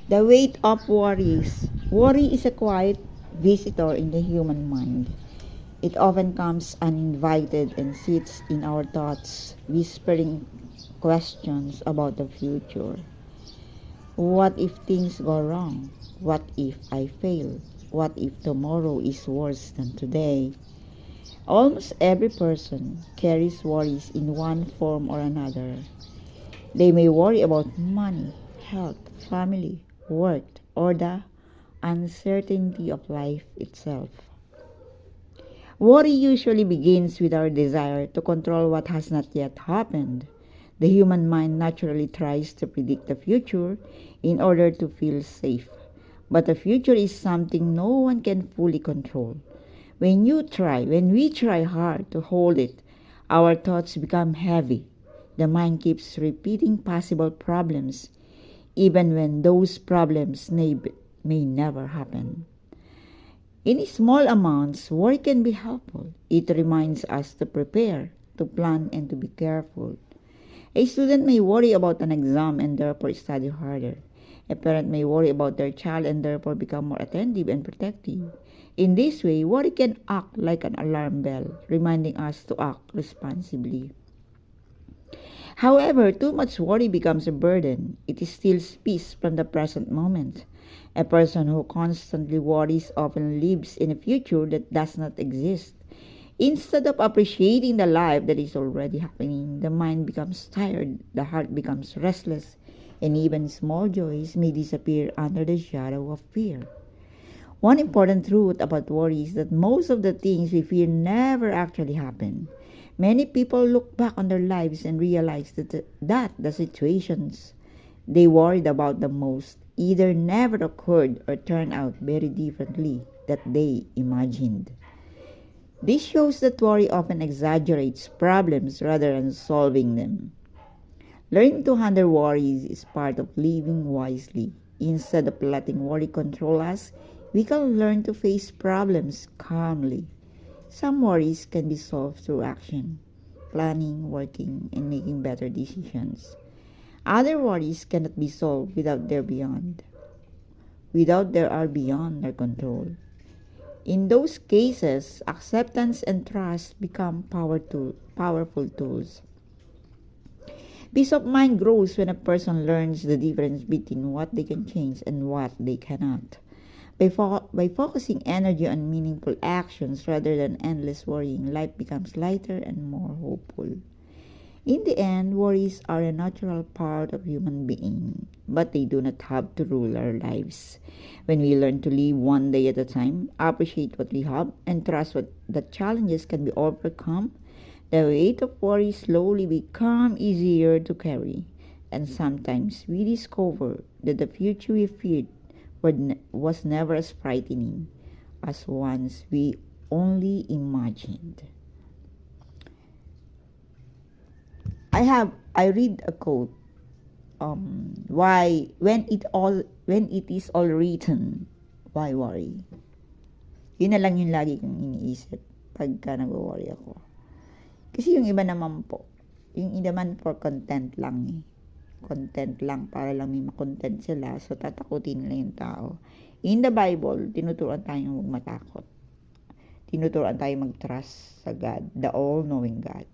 The weight of worries. Worry is a quiet visitor in the human mind. It often comes uninvited and sits in our thoughts, whispering questions about the future. What if things go wrong? What if I fail? What if tomorrow is worse than today? Almost every person carries worries in one form or another. They may worry about money, health, family, work, or the uncertainty of life itself. Worry usually begins with our desire to control what has not yet happened. The human mind naturally tries to predict the future in order to feel safe. But the future is something no one can fully control. When we try hard to hold it, our thoughts become heavy. The mind keeps repeating possible problems, even when those problems may never happen. In small amounts, worry can be helpful. It reminds us to prepare, to plan, and to be careful. A student may worry about an exam and therefore study harder. A parent may worry about their child and therefore become more attentive and protective. In this way, worry can act like an alarm bell, reminding us to act responsibly. However, too much worry becomes a burden. It steals peace from the present moment. A person who constantly worries often lives in a future that does not exist. Instead of appreciating the life that is already happening, the mind becomes tired, the heart becomes restless, and even small joys may disappear under the shadow of fear. One important truth about worry is that most of the things we fear never actually happen. Many people look back on their lives and realize that the situations they worried about the most either never occurred or turned out very differently than they imagined. This shows that worry often exaggerates problems rather than solving them. Learning to handle worries is part of living wisely. Instead of letting worry control us, we can learn to face problems calmly. Some worries can be solved through action, planning, working, and making better decisions. Other worries cannot be solved without they are beyond our control. In those cases, acceptance and trust become powerful tools. Peace of mind grows when a person learns the difference between what they can change and what they cannot. By focusing energy on meaningful actions rather than endless worrying, life becomes lighter and more hopeful. In the end, worries are a natural part of human being, but they do not have to rule our lives. When we learn to live one day at a time, appreciate what we have, and trust that challenges can be overcome, the weight of worry slowly become easier to carry. And sometimes we discover that the future we feared was never as frightening as once we only imagined. I read a quote. Why when it is all written, why worry? Yun na lang yung lagi kong iniisip pagka nag-worry ako. Kasi yung iba naman po, yung iba man for content lang eh. Content lang para lang may makontent sila, so tatakutin nila yung tao. In the Bible, tinuturuan tayong huwag matakot. Tinuturuan tayong mag-trust sa God, the all-knowing God.